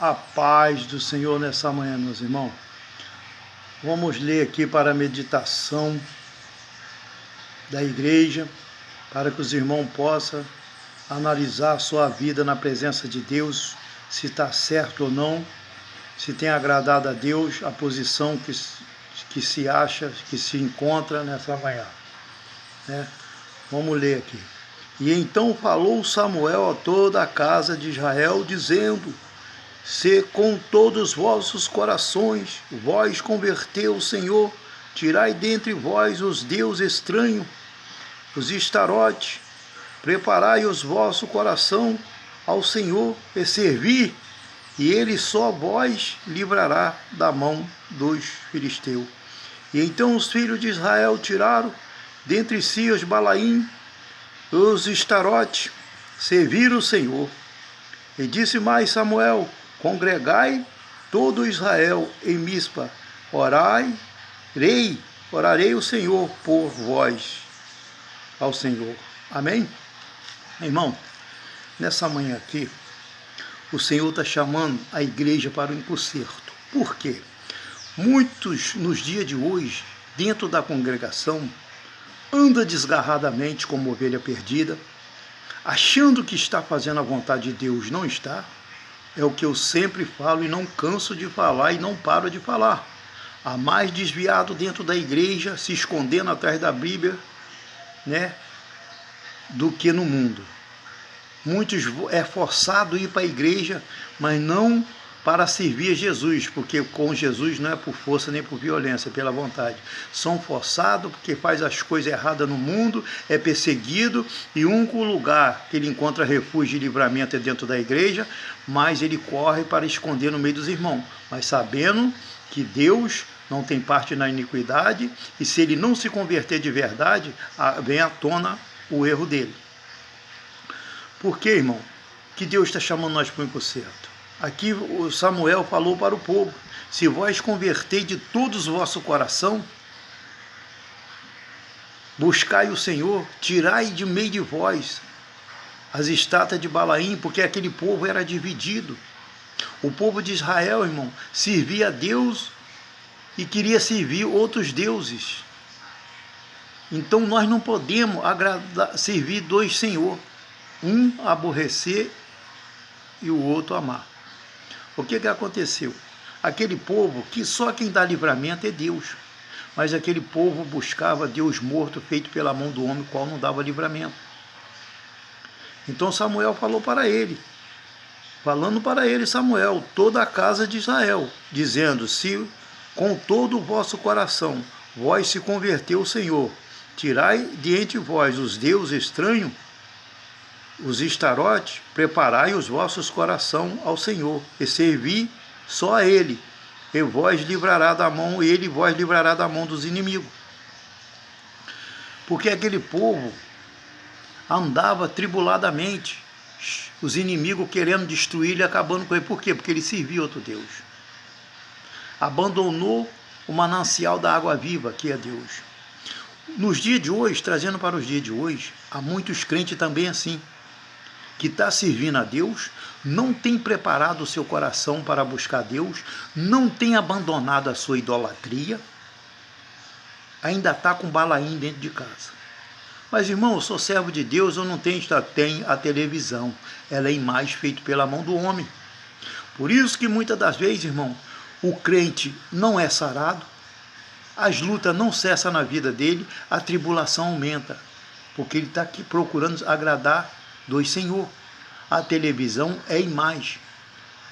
A paz do Senhor nessa manhã, meus irmãos. Vamos ler aqui para a meditação da igreja, para que os irmãos possam analisar a sua vida na presença de Deus, se está certo ou não, se tem agradado a Deus a posição que se acha, que se encontra nessa manhã, né? Vamos ler aqui. E então falou Samuel a toda a casa de Israel, dizendo: se com todos os vossos corações vós converteu o Senhor, tirai dentre vós os deuses estranhos, os Astarote, preparai os vosso coração ao Senhor e servi, e ele só vós livrará da mão dos filisteus. E então os filhos de Israel tiraram dentre si os Balaim, os Astarote, serviram o Senhor. E disse mais Samuel: congregai todo Israel em Mispa, orarei o Senhor por vós, ao Senhor. Amém? Irmão, nessa manhã aqui, o Senhor está chamando a igreja para um conserto. Por quê? Muitos, nos dias de hoje, dentro da congregação, anda desgarradamente como ovelha perdida, achando que está fazendo a vontade de Deus, não está. É o que eu sempre falo e não canso de falar e não paro de falar. Há mais desviado dentro da igreja, se escondendo atrás da Bíblia, né, do que no mundo. Muitos é forçado a ir para a igreja, mas não para servir a Jesus, porque com Jesus não é por força nem por violência, é pela vontade. São forçados porque faz as coisas erradas no mundo, é perseguido, e o único lugar que ele encontra refúgio e livramento é dentro da igreja, mas ele corre para esconder no meio dos irmãos, mas sabendo que Deus não tem parte na iniquidade, e se ele não se converter de verdade, vem à tona o erro dele. Por que, irmão, que Deus está chamando nós para um conserto? Aqui o Samuel falou para o povo: se vós convertei de todos o vosso coração, buscai o Senhor, tirai de meio de vós as estátuas de Balaim, porque aquele povo era dividido. O povo de Israel, irmão, servia a Deus e queria servir outros deuses. Então nós não podemos servir dois senhores, um aborrecer e o outro amar. O que aconteceu? Aquele povo, que só quem dá livramento é Deus, mas aquele povo buscava Deus morto, feito pela mão do homem, qual não dava livramento. Então Samuel falou para ele, Samuel, toda a casa de Israel, dizendo: se com todo o vosso coração vós se converteu ao Senhor, tirai de entre vós os deuses estranhos, os Astarote, preparai os vossos coração ao Senhor, e servi só a Ele, e ele vos livrará da mão dos inimigos. Porque aquele povo andava tribuladamente, os inimigos querendo destruir ele, acabando com ele. Por quê? Porque ele servia outro Deus. Abandonou o manancial da água viva, que é Deus. Nos dias de hoje, trazendo para os dias de hoje, há muitos crentes também assim, que está servindo a Deus, não tem preparado o seu coração para buscar Deus, não tem abandonado a sua idolatria, ainda está com Balaim dentro de casa. Mas, irmão, eu sou servo de Deus, eu não tenho a televisão, ela é imagem feita pela mão do homem. Por isso que muitas das vezes, irmão, o crente não é sarado, as lutas não cessam na vida dele, a tribulação aumenta, porque ele está aqui procurando agradar do Senhor. A televisão é imagem,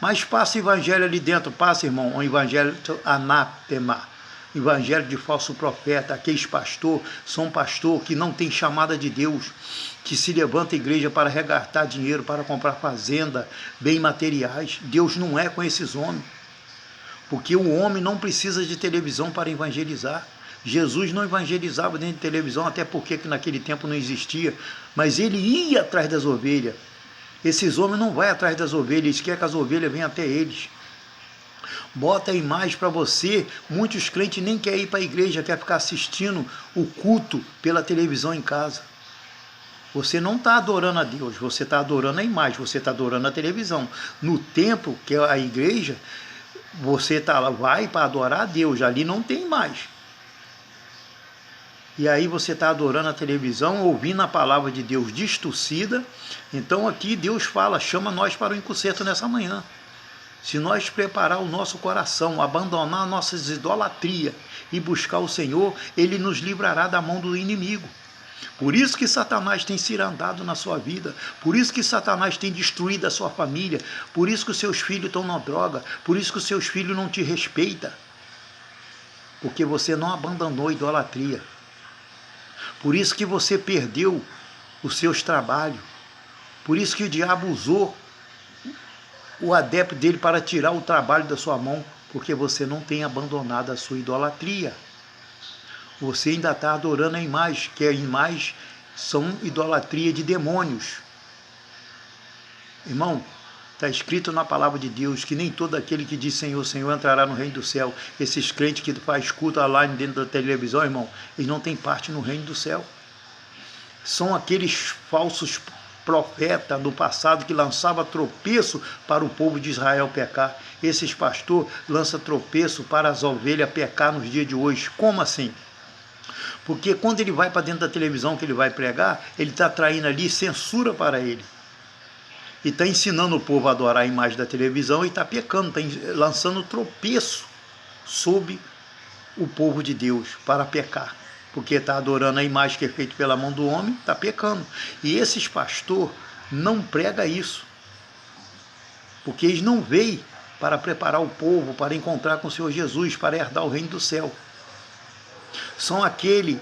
mas passa o evangelho ali dentro, passa, irmão, um evangelho anátema, evangelho de falso profeta. Aqueles pastores são pastores que não têm chamada de Deus, que se levanta a igreja para arregatar dinheiro, para comprar fazenda, bem materiais. Deus não é com esses homens, porque o homem não precisa de televisão para evangelizar. Jesus não evangelizava dentro de televisão, até porque naquele tempo não existia, mas ele ia atrás das ovelhas. Esses homens não vão atrás das ovelhas, eles querem que as ovelhas venham até eles. Bota a imagem para você, muitos crentes nem querem ir para a igreja, quer ficar assistindo o culto pela televisão em casa. Você não está adorando a Deus, você está adorando a imagem, você está adorando a televisão. No templo, que é a igreja, você vai para adorar a Deus, ali não tem mais. E aí você está adorando a televisão, ouvindo a palavra de Deus distorcida. Então aqui Deus fala, chama nós para o concerto nessa manhã. Se nós preparar o nosso coração, abandonar nossas idolatrias e buscar o Senhor, Ele nos livrará da mão do inimigo. Por isso que Satanás tem cirandado na sua vida, por isso que Satanás tem destruído a sua família, por isso que os seus filhos estão na droga, por isso que os seus filhos não te respeitam, porque você não abandonou a idolatria. Por isso que você perdeu os seus trabalhos, por isso que o diabo usou o adepto dele para tirar o trabalho da sua mão, porque você não tem abandonado a sua idolatria. Você ainda está adorando a imagem, que a imagem são idolatria de demônios. Irmão, está escrito na palavra de Deus que nem todo aquele que diz Senhor, Senhor entrará no reino do céu. Esses crentes que faz culto online dentro da televisão, irmão, eles não têm parte no reino do céu. São aqueles falsos profetas do passado que lançava tropeço para o povo de Israel pecar. Esses pastores lançam tropeço para as ovelhas pecar nos dias de hoje. Como assim? Porque quando ele vai para dentro da televisão que ele vai pregar, ele está traindo ali censura para ele. E está ensinando o povo a adorar a imagem da televisão e está pecando, está lançando tropeço sobre o povo de Deus para pecar. Porque está adorando a imagem que é feita pela mão do homem, está pecando. E esses pastores não pregam isso. Porque eles não veem para preparar o povo, para encontrar com o Senhor Jesus, para herdar o reino do céu. São aquele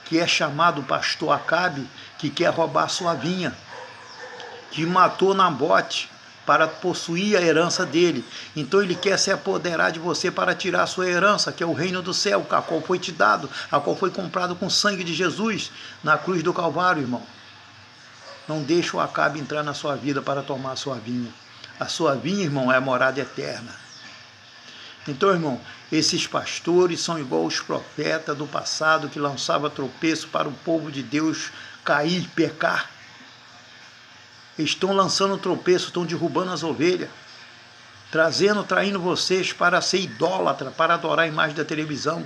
que é chamado pastor Acabe, que quer roubar sua vinha, que matou Nabote para possuir a herança dele. Então ele quer se apoderar de você para tirar a sua herança, que é o reino do céu, a qual foi te dado, a qual foi comprado com o sangue de Jesus na cruz do Calvário, irmão. Não deixe o Acabe entrar na sua vida para tomar a sua vinha. A sua vinha, irmão, é a morada eterna. Então, irmão, esses pastores são igual os profetas do passado que lançavam tropeço para o povo de Deus cair, pecar. Eles estão lançando tropeço, estão derrubando as ovelhas, traindo vocês para ser idólatra, para adorar a imagem da televisão.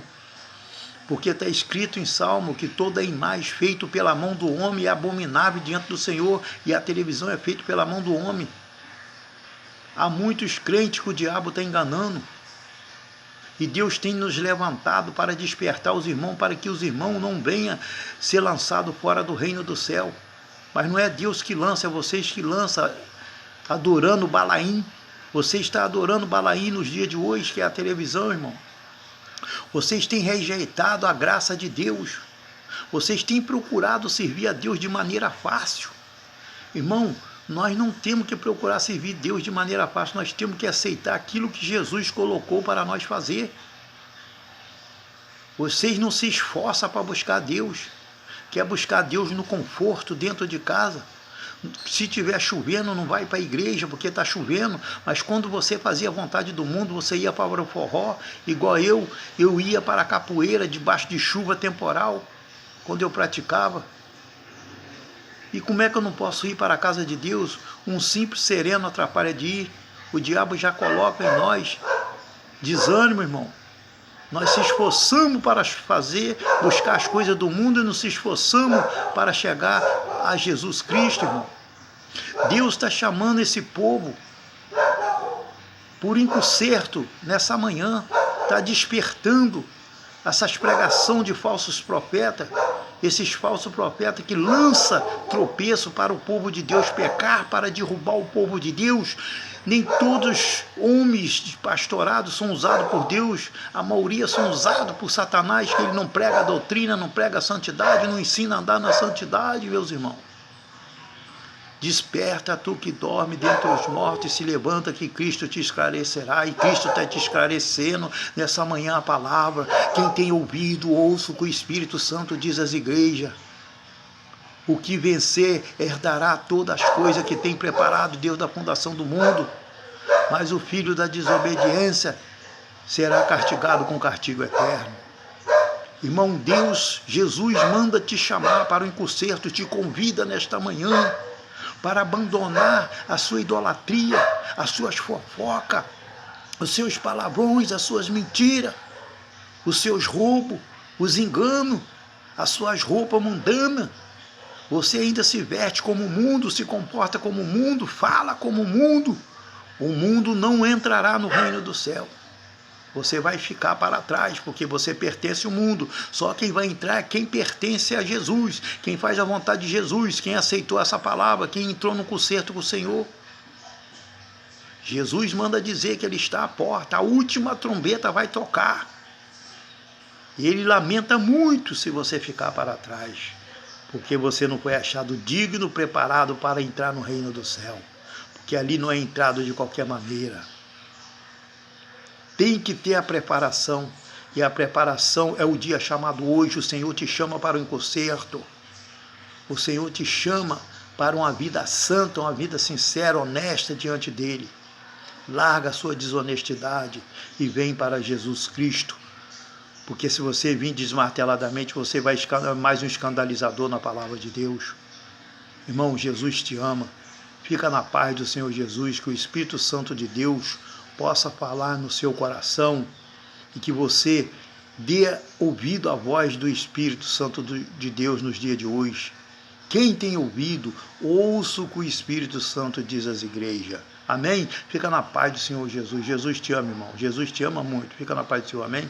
Porque está escrito em Salmo que toda imagem feita pela mão do homem é abominável diante do Senhor, e a televisão é feita pela mão do homem. Há muitos crentes que o diabo está enganando. E Deus tem nos levantado para despertar os irmãos, para que os irmãos não venham ser lançados fora do reino do céu. Mas não é Deus que lança, é vocês que lançam, adorando Balaim. Você está adorando Balaim nos dias de hoje, que é a televisão, irmão. Vocês têm rejeitado a graça de Deus. Vocês têm procurado servir a Deus de maneira fácil. Irmão, nós não temos que procurar servir Deus de maneira fácil, nós temos que aceitar aquilo que Jesus colocou para nós fazer. Vocês não se esforçam para buscar Deus, quer buscar Deus no conforto dentro de casa. Se estiver chovendo, não vai para a igreja porque está chovendo, mas quando você fazia a vontade do mundo, você ia para o forró, igual eu ia para a capoeira debaixo de chuva temporal, quando eu praticava. E como é que eu não posso ir para a casa de Deus? Um simples sereno atrapalha de ir. O diabo já coloca em nós desânimo, irmão. Nós se esforçamos para buscar as coisas do mundo e não se esforçamos para chegar a Jesus Cristo, irmão. Deus está chamando esse povo por concerto nessa manhã. Está despertando essas pregações de falsos profetas. Esses falsos profetas que lançam tropeço para o povo de Deus pecar, para derrubar o povo de Deus. Nem todos homens de pastorado são usados por Deus, a maioria são usados por Satanás, que ele não prega a doutrina, não prega a santidade, não ensina a andar na santidade, meus irmãos. Desperta, tu que dorme dentre os mortos, e se levanta que Cristo te esclarecerá, e Cristo está te esclarecendo nessa manhã a palavra. Quem tem ouvido, ouça o que o Espírito Santo diz às igrejas. O que vencer herdará todas as coisas que tem preparado Deus da fundação do mundo, mas o filho da desobediência será castigado com castigo eterno. Irmão, Deus, Jesus manda te chamar para o concerto, te convida nesta manhã para abandonar a sua idolatria, as suas fofocas, os seus palavrões, as suas mentiras, os seus roubos, os enganos, as suas roupas mundanas. Você ainda se veste como o mundo, se comporta como o mundo, fala como o mundo. O mundo não entrará no reino do céu. Você vai ficar para trás, porque você pertence ao mundo. Só quem vai entrar é quem pertence a Jesus, quem faz a vontade de Jesus, quem aceitou essa palavra, quem entrou no concerto com o Senhor. Jesus manda dizer que Ele está à porta, a última trombeta vai tocar. E Ele lamenta muito se você ficar para trás, porque você não foi achado digno, preparado para entrar no reino do céu. Porque ali não é entrado de qualquer maneira. Tem que ter a preparação, e a preparação é o dia chamado hoje. O Senhor te chama para um concerto, o Senhor te chama para uma vida santa, uma vida sincera, honesta diante dEle. Larga a sua desonestidade e vem para Jesus Cristo, porque se você vir desmarteladamente, você vai mais um escandalizador na palavra de Deus. Irmão, Jesus te ama. Fica na paz do Senhor Jesus, que o Espírito Santo de Deus possa falar no seu coração e que você dê ouvido à voz do Espírito Santo de Deus nos dias de hoje. Quem tem ouvido, ouça o que o Espírito Santo diz às igrejas. Amém? Fica na paz do Senhor Jesus. Jesus te ama, irmão. Jesus te ama muito. Fica na paz do Senhor. Amém?